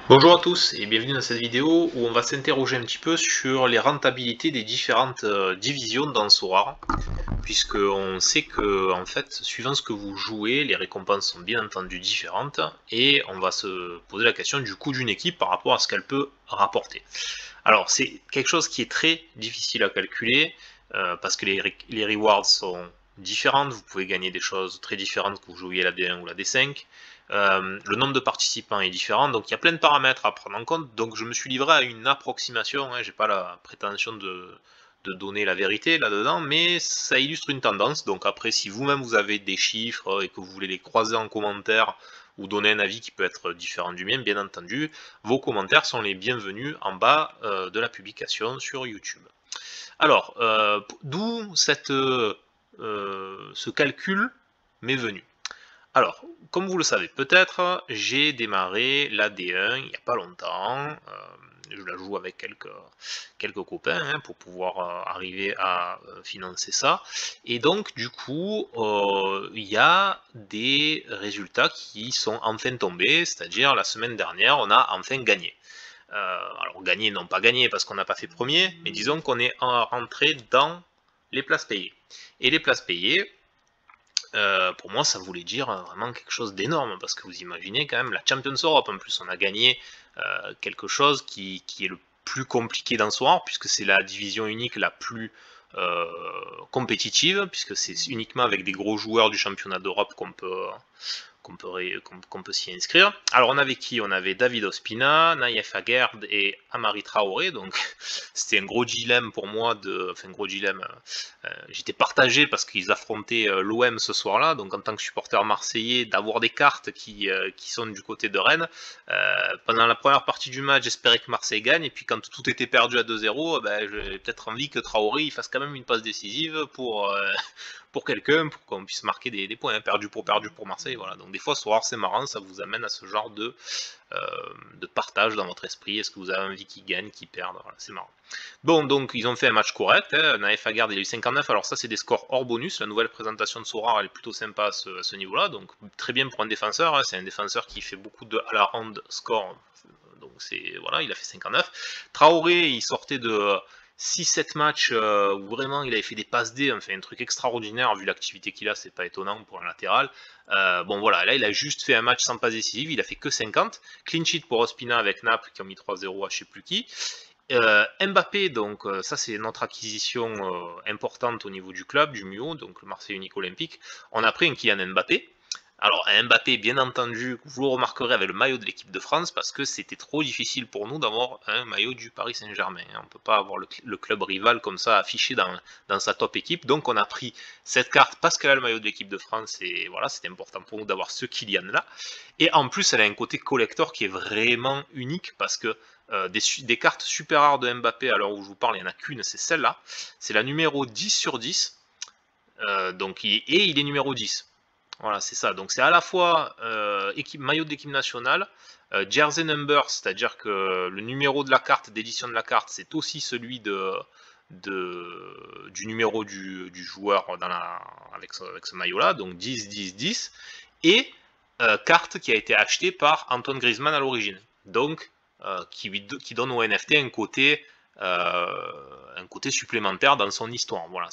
Bonjour à tous et bienvenue dans cette vidéo où on va s'interroger un petit peu sur les rentabilités des différentes divisions dans Sorare, puisque on sait que en fait, suivant ce que vous jouez, les récompenses sont bien entendu différentes et on va se poser la question du coût d'une équipe par rapport à ce qu'elle peut rapporter. Alors c'est quelque chose qui est très difficile à calculer parce que les rewards sont différentes, vous pouvez gagner des choses très différentes que vous jouiez la D1 ou la D5. Le nombre de participants est différent, donc il y a plein de paramètres à prendre en compte. Donc je me suis livré à une approximation, hein, j'ai pas la prétention de donner la vérité là-dedans, mais ça illustre une tendance. Donc après, si vous-même vous avez des chiffres et que vous voulez les croiser en commentaire ou donner un avis qui peut être différent du mien, bien entendu, vos commentaires sont les bienvenus en bas de la publication sur YouTube. Alors, d'où ce calcul m'est venu. Alors, comme vous le savez peut-être, j'ai démarré la D1 il n'y a pas longtemps. Je la joue avec quelques copains hein, pour pouvoir arriver à financer ça. Et donc, du coup, il y a des résultats qui sont enfin tombés, c'est-à-dire la semaine dernière, on a enfin gagné. Alors, gagné, non pas gagné parce qu'on n'a pas fait premier, mais disons qu'on est rentré dans les places payées. Et les places payées, pour moi, ça voulait dire vraiment quelque chose d'énorme, parce que vous imaginez quand même la Champions Europe, en plus on a gagné quelque chose qui est le plus compliqué dans son art, puisque c'est la division unique la plus compétitive, puisque c'est uniquement avec des gros joueurs du championnat d'Europe qu'on peut s'y inscrire. Alors on avait qui? On avait David Ospina, Naïef Aguerd et Amari Traoré, donc c'était un gros dilemme pour moi, enfin un gros dilemme, j'étais partagé parce qu'ils affrontaient l'OM ce soir-là, donc en tant que supporter marseillais, d'avoir des cartes qui sont du côté de Rennes, pendant la première partie du match j'espérais que Marseille gagne, et puis quand tout était perdu à 2-0, ben, j'ai peut-être envie que Traoré il fasse quand même une passe décisive pour quelqu'un, pour qu'on puisse marquer des points, hein, perdu pour Marseille, voilà. Donc des fois, soir c'est marrant, ça vous amène à ce genre de partage dans votre esprit. Est-ce que vous avez envie qu'ils gagnent, qu'ils perdent, voilà, c'est marrant. Bon, donc ils ont fait un match correct, hein. Naef Agard il a eu 59, alors ça c'est des scores hors bonus, la nouvelle présentation de Sorare elle est plutôt sympa à ce niveau-là, donc très bien pour un défenseur, hein. C'est un défenseur qui fait beaucoup de à la ronde score, donc c'est voilà, il a fait 59. Traoré il sortait de 6-7 matchs où vraiment il avait fait des passes D, enfin un truc extraordinaire vu l'activité qu'il a, c'est pas étonnant pour un latéral. Bon voilà, là il a juste fait un match sans passe décisive, il a fait que 50. Clean sheet pour Ospina avec Naples qui ont mis 3-0 à je sais plus qui. Mbappé, donc ça c'est notre acquisition importante au niveau du club, du MUO, donc le Marseille Unique Olympique. On a pris un Kylian Mbappé. Alors un Mbappé, bien entendu, vous le remarquerez avec le maillot de l'équipe de France, parce que c'était trop difficile pour nous d'avoir un maillot du Paris Saint-Germain. On ne peut pas avoir le club rival comme ça affiché dans sa top équipe, donc on a pris cette carte parce qu'elle a le maillot de l'équipe de France, et voilà, c'était important pour nous d'avoir ce Kylian là. Et en plus, elle a un côté collector qui est vraiment unique, parce que des cartes super rares de Mbappé, à l'heure où je vous parle, il n'y en a qu'une, c'est celle-là. C'est la numéro 10 sur 10. Donc, il est numéro 10. Voilà, c'est ça. Donc, c'est à la fois maillot de l'équipe nationale, jersey number, c'est-à-dire que le numéro de la carte, d'édition de la carte, c'est aussi celui du numéro du joueur avec ce maillot-là. Donc, 10, 10, 10. Et carte qui a été achetée par Antoine Griezmann à l'origine. Donc, qui donne au NFT un côté supplémentaire dans son histoire. Voilà,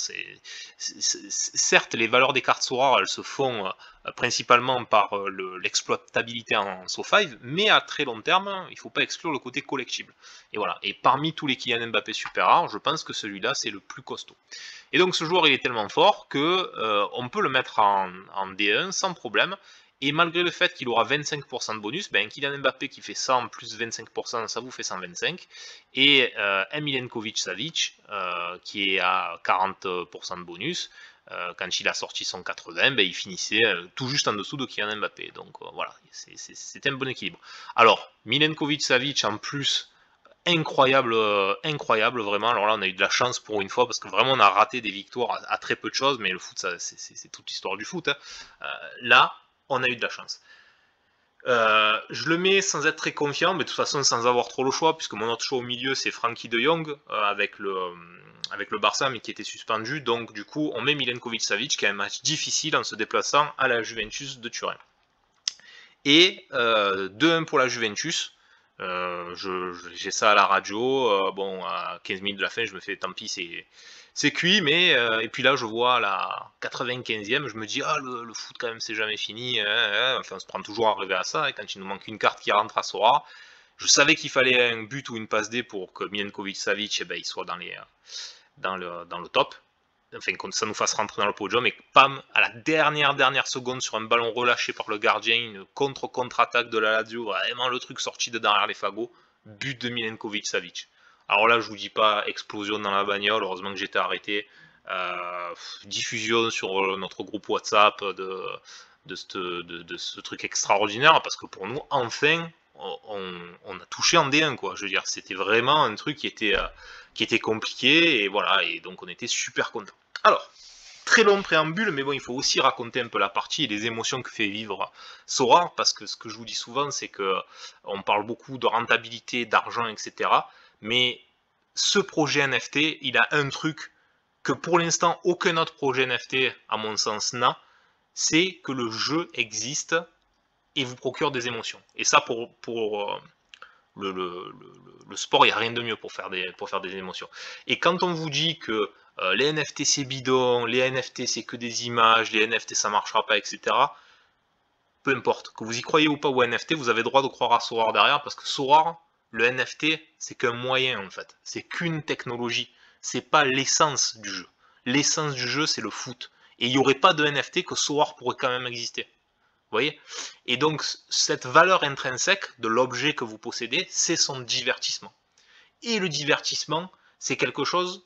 certes, les valeurs des cartes rares, elles se font principalement par l'exploitabilité en SoFive, mais à très long terme, il ne faut pas exclure le côté collectible. Et voilà. Et parmi tous les Kylian Mbappé super rares, je pense que celui-là, c'est le plus costaud. Et donc, ce joueur, il est tellement fort que on peut le mettre en D1 sans problème. Et malgré le fait qu'il aura 25% de bonus, ben Kylian Mbappé qui fait 100 plus 25%, ça vous fait 125. Et Milenkovic Savic qui est à 40% de bonus, quand il a sorti son 80, ben, il finissait tout juste en dessous de Kylian Mbappé. Donc voilà, c'était un bon équilibre. Alors, Milenkovic Savic en plus, incroyable, incroyable vraiment. Alors là, on a eu de la chance pour une fois parce que vraiment on a raté des victoires à très peu de choses, mais le foot, c'est toute l'histoire du foot, hein. Là, on a eu de la chance. Je le mets sans être très confiant, mais de toute façon sans avoir trop le choix, puisque mon autre choix au milieu c'est Frankie de Jong avec le Barça, mais qui était suspendu. Donc du coup, on met Milenkovic Savic, qui a un match difficile en se déplaçant à la Juventus de Turin. Et 2-1 pour la Juventus. J'ai ça à la radio, bon, à 15 minutes de la fin, je me fais tant pis, c'est cuit, mais et puis là, je vois à la 95e, je me dis, ah, le foot, quand même, c'est jamais fini, enfin, on se prend toujours à rêver à ça, et quand il nous manque une carte qui rentre à Sora, je savais qu'il fallait un but ou une passe D pour que Milenkovic-Savic, eh ben, il soit dans le top, enfin, que ça nous fasse rentrer dans le podium, et pam, à la dernière seconde, sur un ballon relâché par le gardien, une contre-attaque de la Lazio, vraiment le truc sorti de derrière les fagots, but de Milenkovic-Savic. Alors là, je vous dis pas explosion dans la bagnole, heureusement que j'étais arrêté, diffusion sur notre groupe WhatsApp de ce truc extraordinaire, parce que pour nous, enfin, on a touché en D1, quoi. Je veux dire, c'était vraiment un truc qui était compliqué, et voilà, et donc on était super contents. Alors, très long préambule, mais bon, il faut aussi raconter un peu la partie et les émotions que fait vivre Sora, parce que ce que je vous dis souvent, c'est que on parle beaucoup de rentabilité, d'argent, etc. Mais ce projet NFT, il a un truc que pour l'instant aucun autre projet NFT, à mon sens, n'a, c'est que le jeu existe et vous procure des émotions. Et ça, pour le sport, il n'y a rien de mieux pour faire des émotions. Et quand on vous dit que les NFT c'est bidon, les NFT c'est que des images, les NFT ça marchera pas, etc. Peu importe, que vous y croyez ou pas au NFT, vous avez le droit de croire à Sorare derrière, parce que Sorare, le NFT, c'est qu'un moyen en fait, c'est qu'une technologie, c'est pas l'essence du jeu. L'essence du jeu, c'est le foot. Et il n'y aurait pas de NFT que Sorare pourrait quand même exister. Vous voyez? Et donc, cette valeur intrinsèque de l'objet que vous possédez, c'est son divertissement. Et le divertissement, c'est quelque chose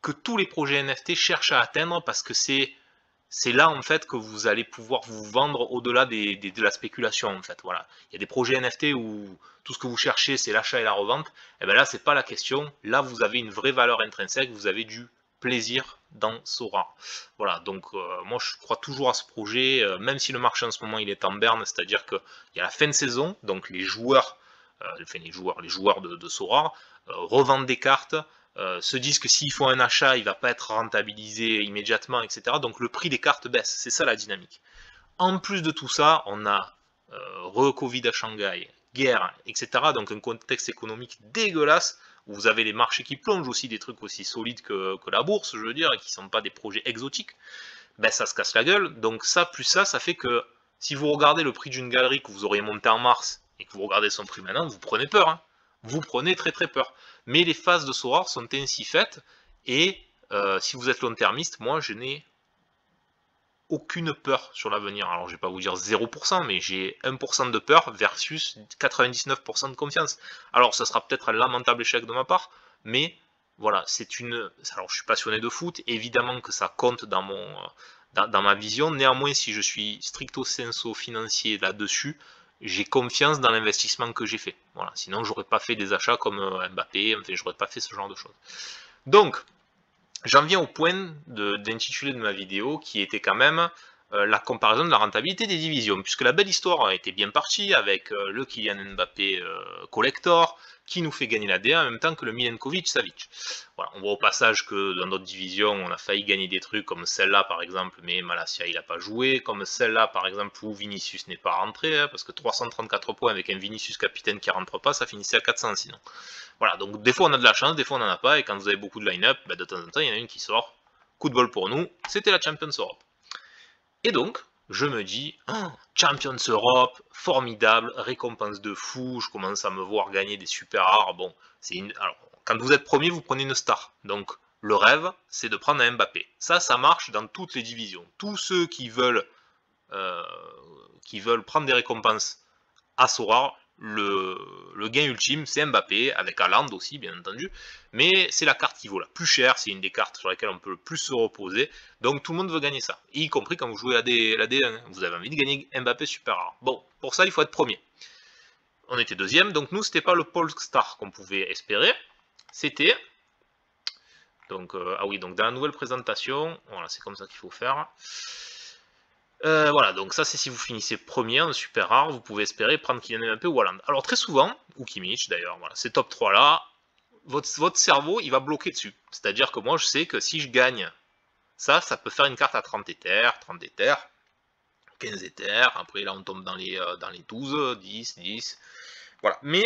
que tous les projets NFT cherchent à atteindre, parce que c'est là en fait que vous allez pouvoir vous vendre au-delà de la spéculation en fait. Voilà. Il y a des projets NFT où tout ce que vous cherchez c'est l'achat et la revente. Et bien là c'est pas la question. Là vous avez une vraie valeur intrinsèque, vous avez du plaisir dans Sora. Voilà, donc moi je crois toujours à ce projet, même si le marché en ce moment il est en berne, c'est-à-dire qu'il y a la fin de saison, donc les joueurs, les joueurs de Sora revendent des cartes, se disent que s'ils font un achat, il ne va pas être rentabilisé immédiatement, etc. Donc le prix des cartes baisse, c'est ça la dynamique. En plus de tout ça, on a re-Covid à Shanghai, guerre, etc. Donc un contexte économique dégueulasse, où vous avez les marchés qui plongent aussi, des trucs aussi solides que la bourse, je veux dire, et qui ne sont pas des projets exotiques, ben ça se casse la gueule. Donc ça, plus ça fait que si vous regardez le prix d'une galerie que vous auriez monté en mars, et que vous regardez son prix maintenant, vous prenez peur. Hein. Vous prenez très très peur. Mais les phases de Sorare sont ainsi faites, et si vous êtes long-termiste, moi je n'ai aucune peur sur l'avenir. Alors je vais pas vous dire 0%, mais j'ai 1% de peur versus 99% de confiance. Alors ça sera peut-être un lamentable échec de ma part, mais voilà, c'est une... Alors je suis passionné de foot, évidemment que ça compte dans ma vision, néanmoins si je suis stricto sensu financier là-dessus, j'ai confiance dans l'investissement que j'ai fait. Voilà, sinon j'aurais pas fait des achats comme Mbappé, enfin j'aurais pas fait ce genre de choses. Donc, j'en viens au point d'intitulé de ma vidéo, qui était quand même la comparaison de la rentabilité des divisions, puisque la belle histoire a été bien partie avec le Kylian Mbappé collector, qui nous fait gagner la D1 en même temps que le Milenkovic-Savic. Voilà, on voit au passage que dans d'autres divisions, on a failli gagner des trucs comme celle-là par exemple, mais Malacia il n'a pas joué, comme celle-là par exemple où Vinicius n'est pas rentré, hein, parce que 334 points avec un Vinicius capitaine qui rentre pas, ça finissait à 400 sinon. Voilà, donc des fois on a de la chance, des fois on n'en a pas, et quand vous avez beaucoup de line-up, bah, de temps en temps il y en a une qui sort. Coup de bol pour nous, c'était la Champions Europe. Et donc, je me dis, oh, Champions Europe, formidable, récompense de fou, je commence à me voir gagner des super rares. Bon, alors, quand vous êtes premier, vous prenez une star. Donc, le rêve, c'est de prendre un Mbappé. Ça marche dans toutes les divisions. Tous ceux euh, qui veulent prendre des récompenses à Sora, le gain ultime, c'est Mbappé, avec Haaland aussi, bien entendu, mais c'est la carte qui vaut la plus chère, c'est une des cartes sur lesquelles on peut le plus se reposer, donc tout le monde veut gagner ça, y compris quand vous jouez la D1, vous avez envie de gagner Mbappé super rare. Bon, pour ça, il faut être premier. On était deuxième, donc nous, c'était pas le Polestar qu'on pouvait espérer, c'était... Donc, ah oui, donc dans la nouvelle présentation, voilà, c'est comme ça qu'il faut faire. Voilà, donc ça c'est si vous finissez premier en super rare, vous pouvez espérer prendre Kylian Mbappé ou Haaland. Alors très souvent, ou Kimmich d'ailleurs, voilà, ces top 3 là, votre cerveau il va bloquer dessus. C'est-à-dire que moi je sais que si je gagne ça peut faire une carte à 30 Ethers, 15 Ethers, après là on tombe dans les 12, 10, 10, voilà. Mais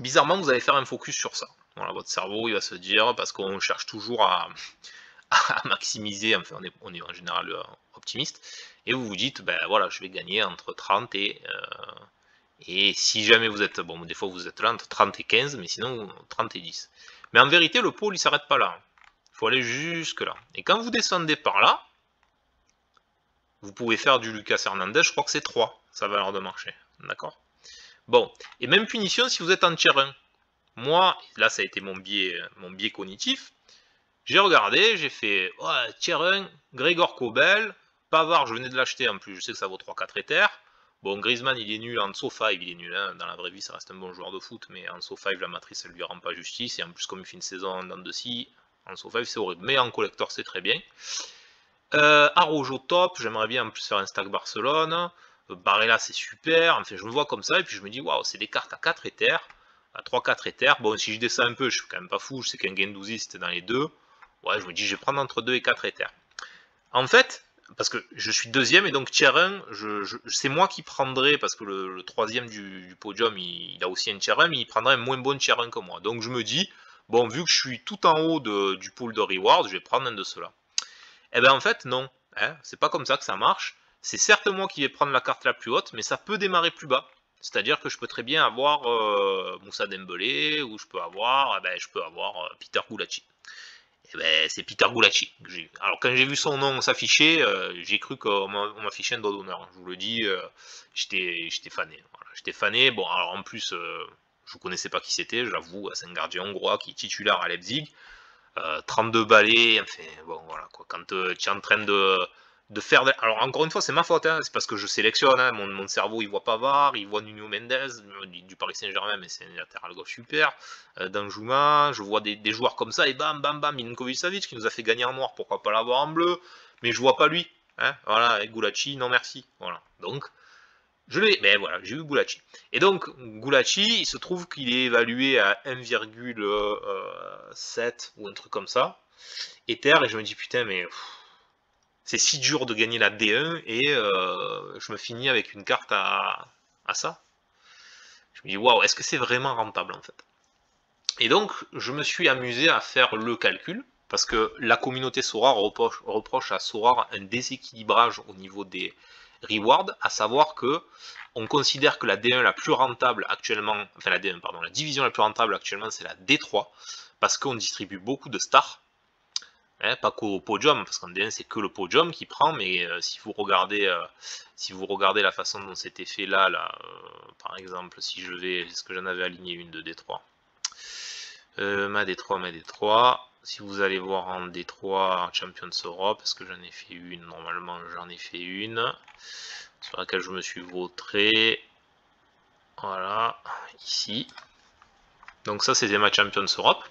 bizarrement, vous allez faire un focus sur ça. Voilà, votre cerveau, il va se dire, parce qu'on cherche toujours à, à maximiser, enfin, on est en général optimiste, et vous vous dites, ben voilà, je vais gagner entre 30 et si jamais vous êtes, bon, des fois vous êtes là entre 30 et 15, mais sinon 30 et 10. Mais en vérité, le pôle, il s'arrête pas là. Il faut aller jusque là. Et quand vous descendez par là, vous pouvez faire du Lucas Hernandez, je crois que c'est 3, sa valeur de marché. D'accord? Bon, et même punition si vous êtes en tier 1. Moi, là ça a été mon biais cognitif, j'ai regardé, j'ai fait ouais, tier 1, Grégor Kobel, Pavard, je venais de l'acheter en plus, je sais que ça vaut 3-4 Ethers. Bon, Griezmann, il est nul, en SO 5, il est nul, hein. Dans la vraie vie, ça reste un bon joueur de foot, mais en SO 5, la matrice, elle lui rend pas justice, et en plus, comme il fait une saison en dents de scie, en SO 5, c'est horrible, mais en collector, c'est très bien. Araujo top, j'aimerais bien en plus faire un stack Barcelone. Barella, c'est super, enfin, je me vois comme ça, et puis je me dis, waouh, c'est des cartes à 4 Ethers, à 3-4 Ethers. Bon, si je descends un peu, je suis quand même pas fou, je sais qu'un Guendouzi, c'était dans les deux. Ouais, je me dis, je vais prendre entre 2 et 4 Ethers. En fait, parce que je suis deuxième et donc tier 1, c'est moi qui prendrai, parce que le troisième du podium, il a aussi un tier 1, mais il prendrait un moins bon tier 1 que moi. Donc je me dis, bon, vu que je suis tout en haut du pool de rewards, je vais prendre un de ceux-là. Eh bien en fait, non. Hein, c'est pas comme ça que ça marche. C'est certes moi qui vais prendre la carte la plus haute, mais ça peut démarrer plus bas. C'est-à-dire que je peux très bien avoir Moussa Dembélé, ou je peux avoir Peter Gulacsi. Eh ben, c'est Peter Gulacsi. Alors quand j'ai vu son nom s'afficher, j'ai cru qu'on m'affichait un doigt d'honneur. Je vous le dis, j'étais fané. Voilà. J'étais fané. Bon, alors en plus, je ne connaissais pas qui c'était, j'avoue. C'est un gardien hongrois qui est titulaire à Leipzig. 32 balais, enfin bon voilà quoi. Quand tu es en train de faire. Alors encore une fois, c'est ma faute, hein, c'est parce que je sélectionne. Hein, mon cerveau il voit Pavard, il voit Nuno Mendes du Paris Saint-Germain, mais c'est un latéral gauche super. Danjuma, je vois des joueurs comme ça et bam bam bam, Milinkovic Savic qui nous a fait gagner en noir, pourquoi pas l'avoir en bleu, mais je vois pas lui. Hein, voilà, avec Gulacsi, non merci. Voilà. Donc, mais voilà, j'ai eu Gulacsi. Et donc, Gulacsi, il se trouve qu'il est évalué à 1,7 ou un truc comme ça. Ether, et je me dis, putain, mais c'est si dur de gagner la D1 et je me finis avec une carte à ça. Je me dis, waouh, est-ce que c'est vraiment rentable en fait? Et donc, je me suis amusé à faire le calcul, parce que la communauté Sorare reproche à Sorare un déséquilibrage au niveau des rewards, à savoir que on considère que la D1 la plus rentable actuellement, enfin la D1, pardon, la division la plus rentable actuellement, c'est la D3, parce qu'on distribue beaucoup de stars, hein, pas qu'au podium, parce qu'en D1 c'est que le podium qui prend, mais si vous regardez la façon dont c'était fait là, par exemple, si je vais, est-ce que j'en avais aligné une de D3? Ma D3, si vous allez voir en D3 Champions Europe, parce que j'en ai fait une, normalement j'en ai fait une, sur laquelle je me suis vautré, voilà, ici. Donc ça c'était ma Champions Europe.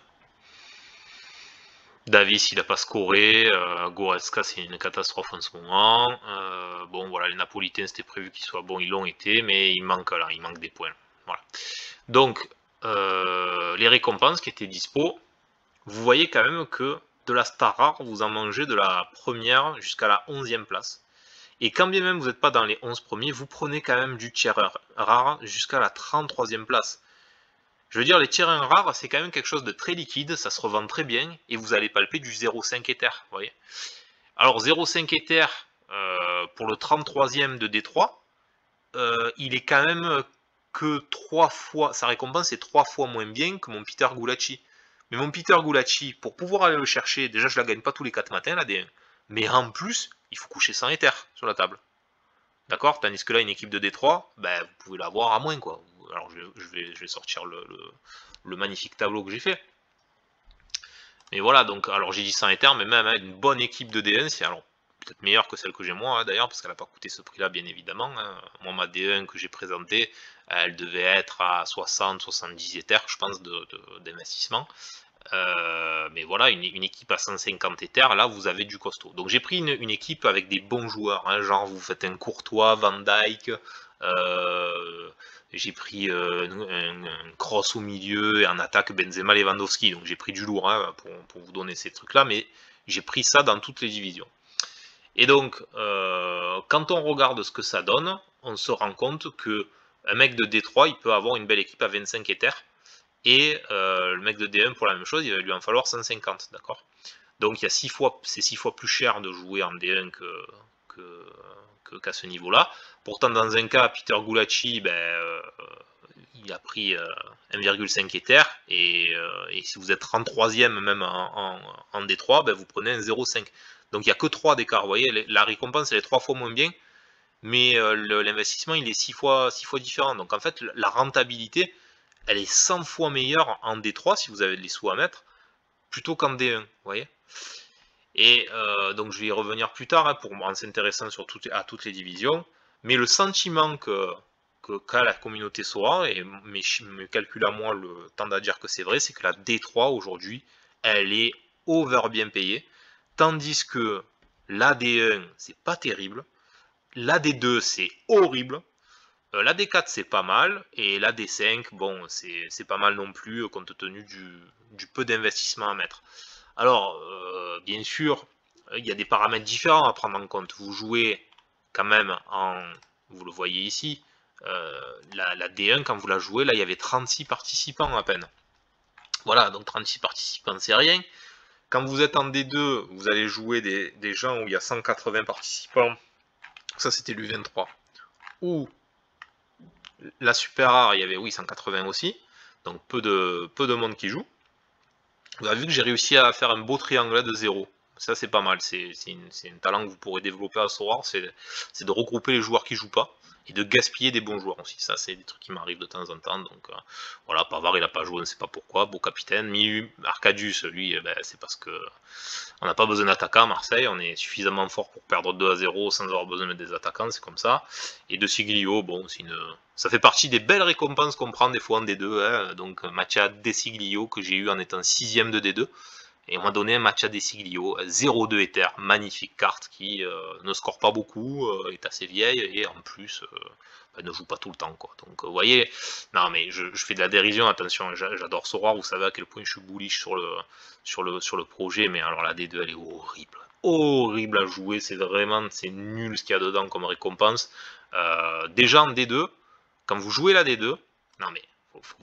Davis il n'a pas scoré, Goretzka c'est une catastrophe en ce moment. Bon voilà, les Napolitains c'était prévu qu'ils soient bons, ils l'ont été, mais il manque des points. Voilà. Donc les récompenses qui étaient dispo, vous voyez quand même que de la star rare, vous en mangez de la première jusqu'à la 11e place. Et quand bien même vous n'êtes pas dans les 11 premiers, vous prenez quand même du tier rare jusqu'à la 33e place. Je veux dire, les tiers 1 rares, c'est quand même quelque chose de très liquide, ça se revend très bien, et vous allez palper du 0,5 Ether, vous voyez. Alors 0,5 Ether pour le 33e de D3, il est quand même que 3 fois, sa récompense est 3 fois moins bien que mon Peter Gulacsi. Mais mon Peter Gulacsi, pour pouvoir aller le chercher, déjà je la gagne pas tous les 4 matins la D1, mais en plus, il faut coucher 100 Ether sur la table. D'accord? Tandis que là, une équipe de D3, ben, vous pouvez l'avoir à moins, quoi. Alors je vais sortir le magnifique tableau que j'ai fait. Mais voilà, donc, alors j'ai dit 100 Ether, mais même hein, une bonne équipe de D1, c'est alors peut-être meilleure que celle que j'ai moi, hein, d'ailleurs, parce qu'elle n'a pas coûté ce prix-là, bien évidemment. Hein. Moi, ma D1 que j'ai présentée, elle devait être à 60-70 Ether, je pense, d'investissement. Mais voilà, une équipe à 150 Ether, là vous avez du costaud. Donc j'ai pris une équipe avec des bons joueurs, hein, genre vous faites un Courtois, Van Dijk, j'ai pris un Cross au milieu et en attaque Benzema, Lewandowski. Donc j'ai pris du lourd hein, pour vous donner ces trucs-là, mais j'ai pris ça dans toutes les divisions. Et donc, quand on regarde ce que ça donne, on se rend compte que un mec de D3, il peut avoir une belle équipe à 25 Ether. et le mec de D1 pour la même chose, il va lui en falloir 150, d'accord? Donc il y a 6 fois, c'est 6 fois plus cher de jouer en D1 qu'à ce niveau-là. Pourtant, dans un cas, Peter Gulacsi, il a pris 1,5 Ether, et si vous êtes 33e même en D3, ben vous prenez un 0,5. Donc il n'y a que 3 d'écart, vous voyez, la récompense elle est 3 fois moins bien, mais l'investissement il est 6 fois différent. Donc en fait, la rentabilité, elle est 100 fois meilleure en D3 si vous avez les sous à mettre, plutôt qu'en D1, vous voyez. Et donc je vais y revenir plus tard, hein, en s'intéressant à toutes les divisions, mais le sentiment qu'a la communauté Sora, et mes calculs à moi le tendent à dire que c'est vrai, c'est que la D3 aujourd'hui, elle est over bien payée, tandis que la D1 c'est pas terrible, la D2 c'est horrible, la D4 c'est pas mal, et la D5, bon, c'est pas mal non plus, compte tenu du peu d'investissement à mettre. Alors, bien sûr, il y a des paramètres différents à prendre en compte. Vous jouez quand même vous le voyez ici, la D1, quand vous la jouez, là, il y avait 36 participants à peine. Voilà, donc 36 participants, c'est rien. Quand vous êtes en D2, vous allez jouer des gens où il y a 180 participants. Ça, c'était l'U23. Ou la Super Rare, il y avait, oui, 180 aussi. Donc, peu de monde qui joue. Vous avez vu que j'ai réussi à faire un beau triangle de 0. Ça c'est pas mal, c'est un talent que vous pourrez développer à Sora, c'est de regrouper les joueurs qui jouent pas, et de gaspiller des bons joueurs aussi. Ça c'est des trucs qui m'arrivent de temps en temps, donc voilà, Pavard il a pas joué, on ne sait pas pourquoi, beau capitaine. Miu, Arcadius, lui, c'est parce que on n'a pas besoin d'attaquants à Marseille, on est suffisamment fort pour perdre 2-0 sans avoir besoin de des attaquants, c'est comme ça. Et de Siglio, bon, ça fait partie des belles récompenses qu'on prend des fois en D2, hein. Donc Mattia De Siglio que j'ai eu en étant 6ème de D2. Et on m'a donné un Matcha De Siglio, 0,2 Ether, magnifique carte qui ne score pas beaucoup, est assez vieille et en plus ne joue pas tout le temps, quoi. Donc vous voyez, non mais je fais de la dérision, attention, j'adore Sora, vous savez à quel point je suis bullish sur le projet, mais alors la D2 elle est horrible à jouer, c'est nul ce qu'il y a dedans comme récompense. Déjà en D2, quand vous jouez la D2, non mais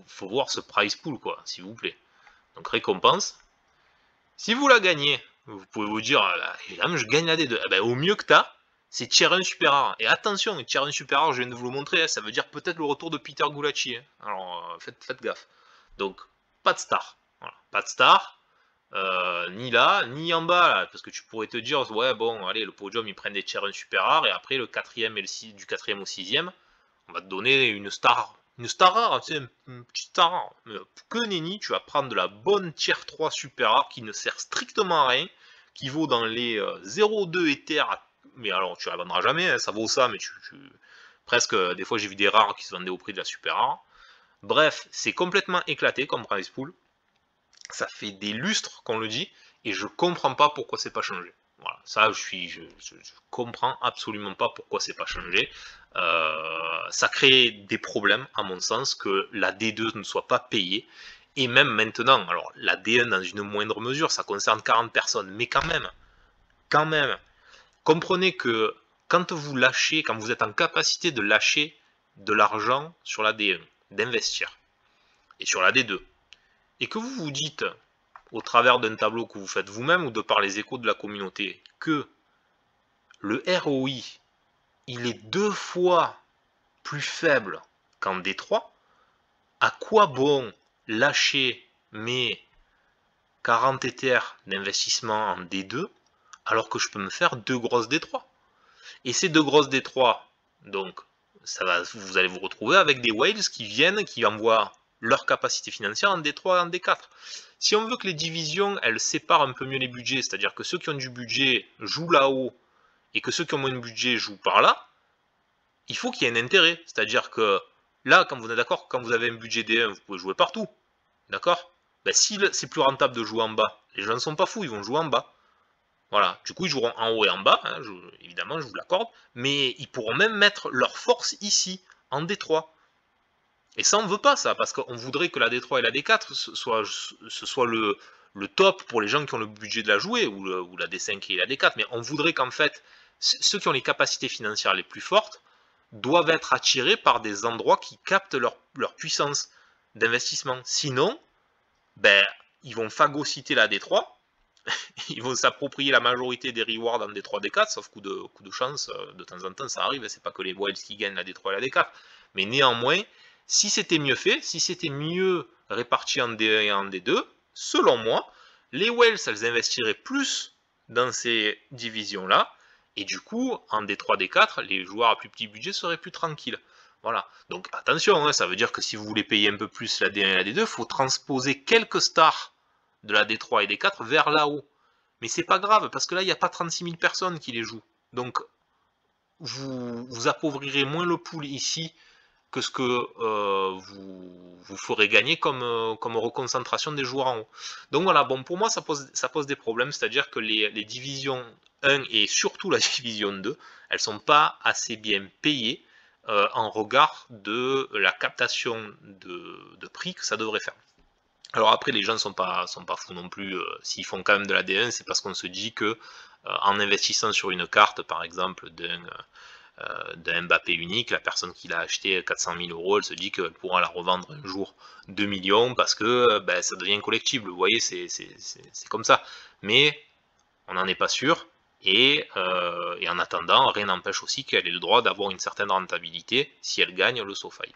faut voir ce prize pool, quoi, s'il vous plaît. Donc récompense. Si vous la gagnez, vous pouvez vous dire, je gagne la D2. Eh ben, au mieux que t'as, c'est tier 1 super rare. Et attention, tier 1 super rare, je viens de vous le montrer, hein, ça veut dire peut-être le retour de Peter Gulacsi. Hein. Alors, faites gaffe. Donc, pas de star. Voilà. Pas de star. Ni là, ni en bas, là, parce que tu pourrais te dire, ouais, bon, allez, le podium, ils prennent des tier 1 super rares, et après, le 4ème et du 4ème au 6ème, on va te donner une star rare, tu sais, une petite star rare. Que nenni, tu vas prendre de la bonne tier 3 super rare qui ne sert strictement à rien, qui vaut dans les 0,2 Ether, mais alors tu la vendras jamais, hein, ça vaut ça, mais presque, des fois j'ai vu des rares qui se vendaient au prix de la super rare. Bref, c'est complètement éclaté comme price pool, ça fait des lustres qu'on le dit, et je comprends pas pourquoi c'est pas changé. Voilà, ça je comprends absolument pas pourquoi c'est pas changé. Ça crée des problèmes à mon sens que la D2 ne soit pas payée. Et même maintenant, alors la D1 dans une moindre mesure, ça concerne 40 personnes, mais quand même, comprenez que quand vous êtes en capacité de lâcher de l'argent sur la D1, d'investir, et sur la D2, et que vous vous dites, au travers d'un tableau que vous faites vous-même ou de par les échos de la communauté, que le ROI, il est 2 fois plus faible qu'en D3, à quoi bon lâcher mes 40 Ethers d'investissement en D2 alors que je peux me faire 2 grosses D3? Et ces 2 grosses D3, donc vous allez vous retrouver avec des whales qui envoient leur capacité financière en D3 et en D4. Si on veut que les divisions, elles séparent un peu mieux les budgets, c'est-à-dire que ceux qui ont du budget jouent là-haut et que ceux qui ont moins de budget jouent par là, il faut qu'il y ait un intérêt. C'est-à-dire que là, quand vous êtes d'accord, quand vous avez un budget D1, vous pouvez jouer partout. D'accord? Ben, si c'est plus rentable de jouer en bas, les gens ne sont pas fous, ils vont jouer en bas. Voilà, du coup ils joueront en haut et en bas, hein, évidemment je vous l'accorde, mais ils pourront même mettre leur force ici, en D3. Et ça on veut pas ça, parce qu'on voudrait que la D3 et la D4 ce soit le top pour les gens qui ont le budget de la jouer, ou la D5 et la D4, mais on voudrait qu'en fait, ceux qui ont les capacités financières les plus fortes doivent être attirés par des endroits qui captent leur puissance. d'investissement. Sinon, ben, ils vont phagocyter la D3, ils vont s'approprier la majorité des rewards en D3, D4, sauf coup de chance, de temps en temps ça arrive, c'est pas que les Wilds qui gagnent la D3 et la D4. Mais néanmoins, si c'était mieux fait, si c'était mieux réparti en D1 et en D2, selon moi, les Whales, elles investiraient plus dans ces divisions-là, et du coup, en D3, D4, les joueurs à plus petit budget seraient plus tranquilles. Voilà. Donc attention, hein, ça veut dire que si vous voulez payer un peu plus la D1 et la D2, il faut transposer quelques stars de la D3 et D4 vers là-haut. Mais c'est pas grave, parce que là, il n'y a pas 36 000 personnes qui les jouent. Donc, vous appauvrirez moins le pool ici que ce que vous ferez gagner comme reconcentration des joueurs en haut. Donc voilà, bon, pour moi, ça pose des problèmes, c'est-à-dire que les divisions 1 et surtout la division 2, elles sont pas assez bien payées en regard de la captation de prix que ça devrait faire. Alors après, les gens sont pas fous non plus. S'ils font quand même de la D1, c'est parce qu'on se dit que en investissant sur une carte, par exemple, d'un Mbappé unique, la personne qui l'a acheté 400 000 euros, elle se dit qu'elle pourra la revendre un jour 2 millions parce que ben, ça devient collectible. Vous voyez, c'est comme ça. Mais on n'en est pas sûr. Et en attendant, rien n'empêche aussi qu'elle ait le droit d'avoir une certaine rentabilité si elle gagne le SoFi.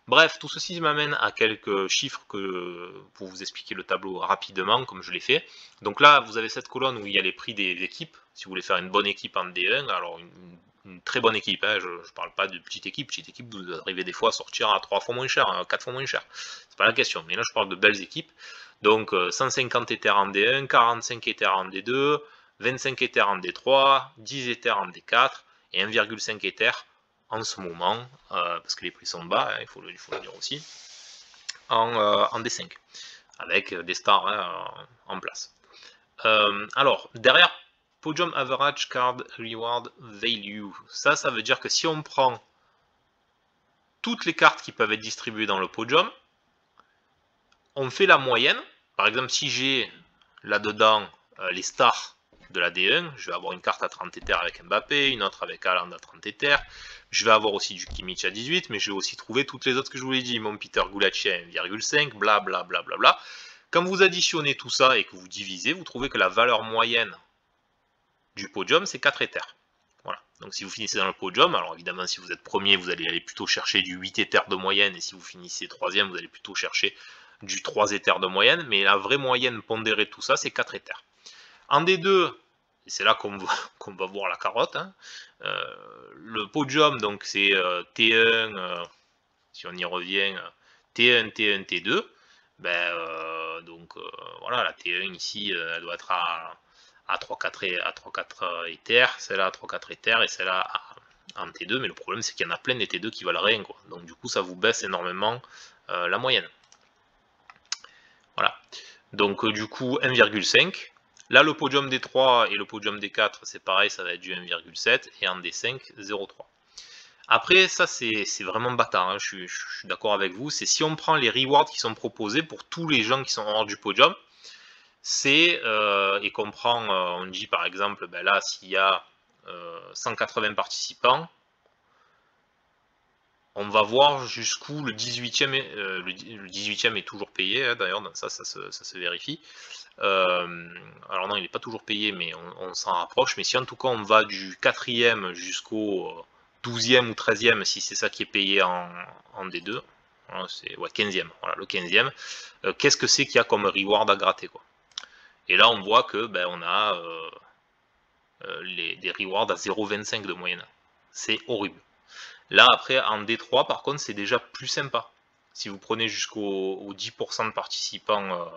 Bref, tout ceci m'amène à quelques chiffres pour vous expliquer le tableau rapidement, comme je l'ai fait. Donc là, vous avez cette colonne où il y a les prix des équipes. Si vous voulez faire une bonne équipe en D1, alors une très bonne équipe, hein, je ne parle pas de petite équipe, vous arrivez des fois à sortir à 3 fois moins cher, à 4 fois moins cher. C'est pas la question, mais là je parle de belles équipes. Donc 150 Ethers en D1, 45 Ethers en D2, 25 Ethers en D3, 10 Ethers en D4 et 1,5 Ethers en ce moment, parce que les prix sont bas, hein, il faut le dire aussi, en D5, avec des stars hein, en place. Alors, derrière, Podium Average Card Reward Value, ça veut dire que si on prend toutes les cartes qui peuvent être distribuées dans le podium, on fait la moyenne. Par exemple, si j'ai là-dedans les stars de la D1, je vais avoir une carte à 30 Ethers avec Mbappé, une autre avec Haaland à 30 Ethers, je vais avoir aussi du Kimmich à 18, mais je vais aussi trouver toutes les autres que je vous l'ai dit, mon Peter Gulacsi à 1,5, blablabla. Quand vous additionnez tout ça et que vous divisez, vous trouvez que la valeur moyenne du podium, c'est 4 Ethers. Voilà. Donc si vous finissez dans le podium, alors évidemment si vous êtes premier, vous allez aller plutôt chercher du 8 Ethers de moyenne, et si vous finissez troisième, vous allez plutôt chercher du 3 Ethers de moyenne, mais la vraie moyenne pondérée de tout ça, c'est 4 Ethers. En D2, c'est là qu'on va voir la carotte, hein. Le podium, donc c'est T1, si on y revient, T1, T1, T2, ben, donc voilà, la T1 ici, elle doit être à 3-4 Ethers, celle-là à 3-4 Ethers et celle-là en T2, mais le problème c'est qu'il y en a plein des T2 qui valent rien, quoi. Donc du coup ça vous baisse énormément la moyenne. Voilà. Donc du coup 1,5. Là le podium D3 et le podium D4 c'est pareil, ça va être du 1,7 et en D5 0,3. Après ça c'est vraiment bâtard, hein. Je suis d'accord avec vous, c'est si on prend les rewards qui sont proposés pour tous les gens qui sont hors du podium, c'est, et qu'on prend, on dit par exemple, ben là s'il y a 180 participants, on va voir jusqu'où le 18e le 18e est toujours payé, hein, d'ailleurs ça se vérifie. Alors non, il n'est pas toujours payé, mais on s'en rapproche. Mais si en tout cas on va du 4e jusqu'au 12e ou 13e, si c'est ça qui est payé en D2, c'est ouais, 15e, voilà, le 15e, qu'est-ce que c'est qu'il y a comme reward à gratter, quoi. Et là on voit que ben, on a des rewards à 0,25 de moyenne. C'est horrible. Là après en D3 par contre c'est déjà plus sympa. Si vous prenez jusqu'au 10% de participants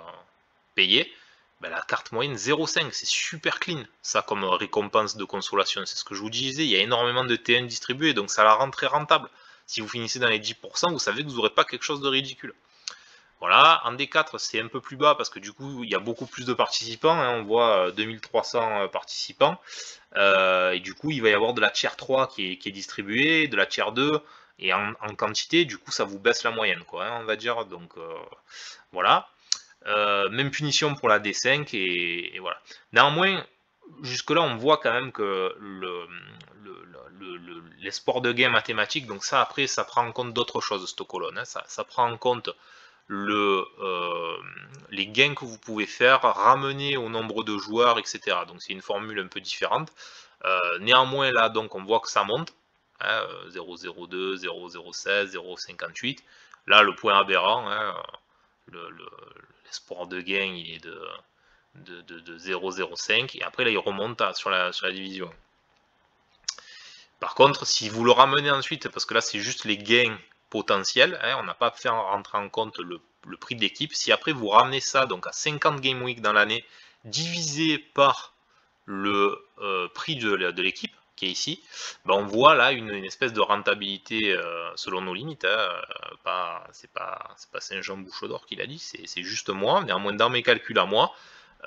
payés, ben la carte moyenne 0,5, c'est super clean. Ça comme récompense de consolation, c'est ce que je vous disais, il y a énormément de TN distribués, donc ça la rend très rentable. Si vous finissez dans les 10%, vous savez que vous n'aurez pas quelque chose de ridicule. Voilà, en D4 c'est un peu plus bas parce que du coup il y a beaucoup plus de participants, hein, on voit 2300 participants, et du coup il va y avoir de la tier 3 qui est distribuée, de la tier 2, et en quantité du coup ça vous baisse la moyenne, quoi, hein, on va dire, donc voilà. Même punition pour la D5, et voilà. Néanmoins, jusque là on voit quand même que les sports de gain mathématiques, donc ça après ça prend en compte d'autres choses cette colonne, hein, ça prend en compte les gains que vous pouvez faire ramenés au nombre de joueurs, etc. Donc c'est une formule un peu différente. Néanmoins là, donc on voit que ça monte, hein, 0,02, 0,016, 0,58. Là le point aberrant, hein, l'espoir de gain il est de 0,05 et après là il remonte sur la division. Par contre, si vous le ramenez ensuite, parce que là c'est juste les gains potentiels, hein, on n'a pas fait rentrer en compte le prix de l'équipe, si après vous ramenez ça donc à 50 game week dans l'année, divisé par le prix de l'équipe, qui est ici, ben on voit là une espèce de rentabilité selon nos limites, hein, c'est pas Saint-Jean Bouche d'Or qui l'a dit, c'est juste moi, néanmoins dans mes calculs à moi,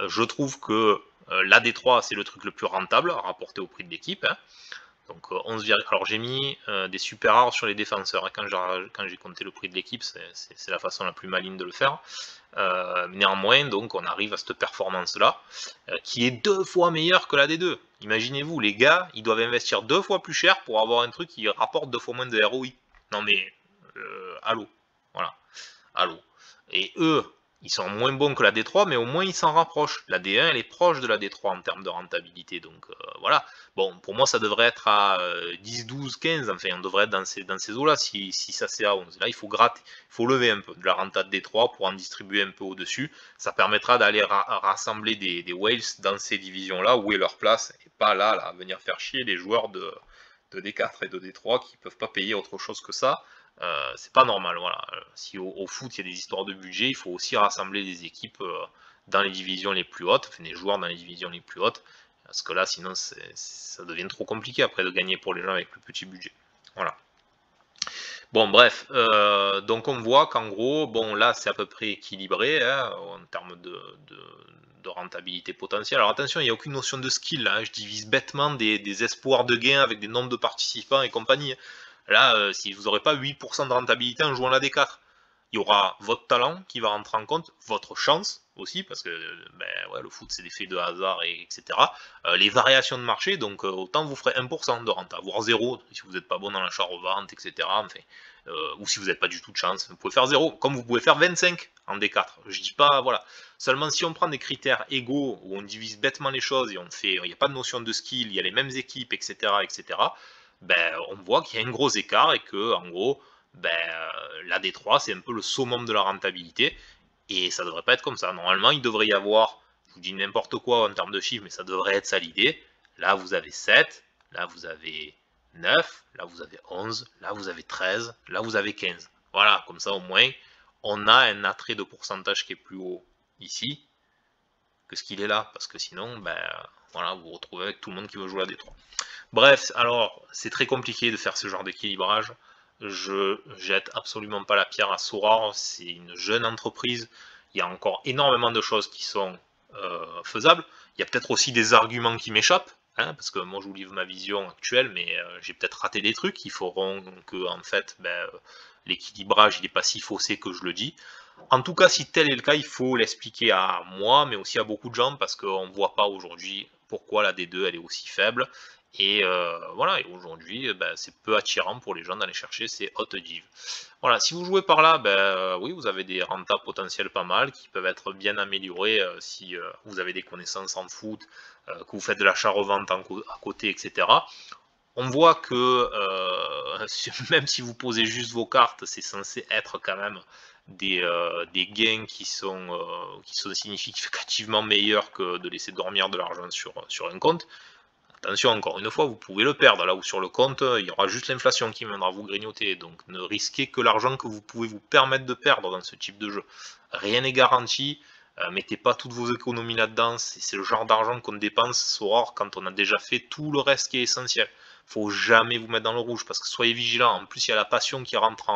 je trouve que l'AD3 c'est le truc le plus rentable rapporté au prix de l'équipe, hein. Donc 11, alors j'ai mis des super rares sur les défenseurs, hein, quand j'ai compté le prix de l'équipe, c'est la façon la plus maligne de le faire. Néanmoins, donc on arrive à cette performance là, qui est 2 fois meilleure que la D2. Imaginez-vous, les gars, ils doivent investir 2 fois plus cher pour avoir un truc qui rapporte 2 fois moins de ROI. Non mais, allô, voilà, allô. Et eux, ils sont moins bons que la D3, mais au moins ils s'en rapprochent. La D1, elle est proche de la D3 en termes de rentabilité, donc voilà. Bon, pour moi, ça devrait être à 10, 12, 15, enfin, on devrait être dans ces eaux-là, si ça c'est à 11. Là, il faut gratter, il faut lever un peu de la renta de D3 pour en distribuer un peu au-dessus. Ça permettra d'aller rassembler des whales dans ces divisions-là, où est leur place, et pas là, à venir faire chier les joueurs de D4 et de D3 qui peuvent pas payer autre chose que ça. C'est pas normal, voilà. Si au foot il y a des histoires de budget, il faut aussi rassembler des équipes dans les divisions les plus hautes, enfin des joueurs dans les divisions les plus hautes, parce que là sinon ça devient trop compliqué après de gagner pour les gens avec plus petit budget. Voilà. Bon bref, donc on voit qu'en gros, bon là c'est à peu près équilibré hein, en termes de rentabilité potentielle. Alors attention, il n'y a aucune notion de skill, hein. Je divise bêtement des espoirs de gain avec des nombres de participants et compagnie. Là, si vous n'aurez pas 8% de rentabilité en jouant la D4, il y aura votre talent qui va rentrer en compte, votre chance aussi, parce que ben, ouais, le foot c'est des faits de hasard, etc. Les variations de marché, donc autant vous ferez 1% de renta, voire 0 si vous n'êtes pas bon dans l'achat-revente, etc. Enfin, ou si vous n'avez pas du tout de chance, vous pouvez faire 0, comme vous pouvez faire 25 en D4. Je dis pas, voilà. Seulement si on prend des critères égaux, où on divise bêtement les choses et on fait, il n'y a pas de notion de skill, il y a les mêmes équipes, etc., etc., ben, on voit qu'il y a un gros écart et que, en gros, ben, la D3, c'est un peu le summum de la rentabilité, et ça devrait pas être comme ça. Normalement, il devrait y avoir, je vous dis n'importe quoi en termes de chiffres, mais ça devrait être ça l'idée. Là, vous avez 7, là, vous avez 9, là, vous avez 11, là, vous avez 13, là, vous avez 15. Voilà, comme ça, au moins, on a un attrait de pourcentage qui est plus haut ici que ce qu'il est là, parce que sinon, ben, voilà, vous vous retrouvez avec tout le monde qui veut jouer à D3. Bref, alors, c'est très compliqué de faire ce genre d'équilibrage. Je jette absolument pas la pierre à Sorare, c'est une jeune entreprise, il y a encore énormément de choses qui sont faisables. Il y a peut-être aussi des arguments qui m'échappent, hein, parce que moi je vous livre ma vision actuelle, mais j'ai peut-être raté des trucs, il faudront que en fait ben, l'équilibrage il n'est pas si faussé que je le dis. En tout cas, si tel est le cas, il faut l'expliquer à moi, mais aussi à beaucoup de gens, parce qu'on ne voit pas aujourd'hui pourquoi la D2 elle est aussi faible. Et voilà, et aujourd'hui, ben, c'est peu attirant pour les gens d'aller chercher ces hot div. Voilà, si vous jouez par là, ben, oui, vous avez des rentas potentiels pas mal, qui peuvent être bien améliorés si vous avez des connaissances en foot, que vous faites de l'achat-revente à côté, etc. On voit que même si vous posez juste vos cartes, c'est censé être quand même des gains qui sont significativement meilleurs que de laisser dormir de l'argent sur un compte. Attention, encore une fois, vous pouvez le perdre. Là où sur le compte, il y aura juste l'inflation qui viendra vous grignoter. Donc ne risquez que l'argent que vous pouvez vous permettre de perdre dans ce type de jeu. Rien n'est garanti. Mettez pas toutes vos économies là-dedans. C'est le genre d'argent qu'on dépense Sorare quand on a déjà fait tout le reste qui est essentiel. Faut jamais vous mettre dans le rouge parce que soyez vigilants. En plus, il y a la passion qui rentre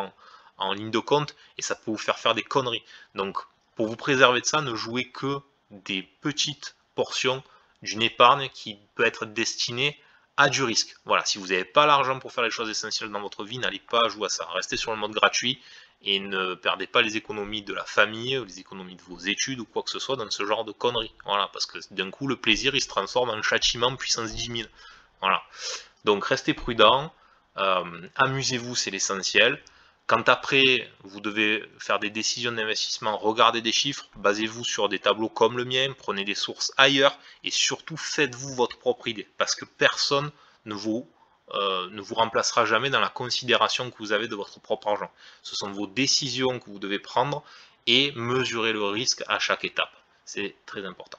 en ligne de compte et ça peut vous faire des conneries. Donc, pour vous préserver de ça, ne jouez que des petites portions d'une épargne qui peut être destinée à du risque. Voilà, si vous n'avez pas l'argent pour faire les choses essentielles dans votre vie, n'allez pas jouer à ça. Restez sur le mode gratuit et ne perdez pas les économies de la famille, les économies de vos études ou quoi que ce soit dans ce genre de conneries. Voilà, parce que d'un coup, le plaisir, il se transforme en châtiment puissance 10 000. Voilà. Donc, restez prudent, amusez-vous, c'est l'essentiel. Quand après, vous devez faire des décisions d'investissement, regardez des chiffres, basez-vous sur des tableaux comme le mien, prenez des sources ailleurs, et surtout faites-vous votre propre idée, parce que personne ne vous remplacera jamais dans la considération que vous avez de votre propre argent. Ce sont vos décisions que vous devez prendre, et mesurer le risque à chaque étape. C'est très important.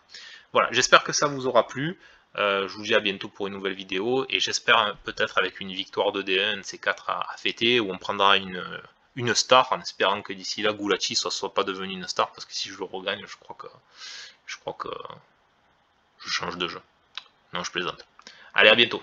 Voilà, j'espère que ça vous aura plu. Je vous dis à bientôt pour une nouvelle vidéo et j'espère peut-être avec une victoire de D1, C4 à fêter, où on prendra une star en espérant que d'ici là Gulati soit pas devenu une star, parce que si je le regagne, je crois que je change de jeu. Non, je plaisante. Allez, à bientôt.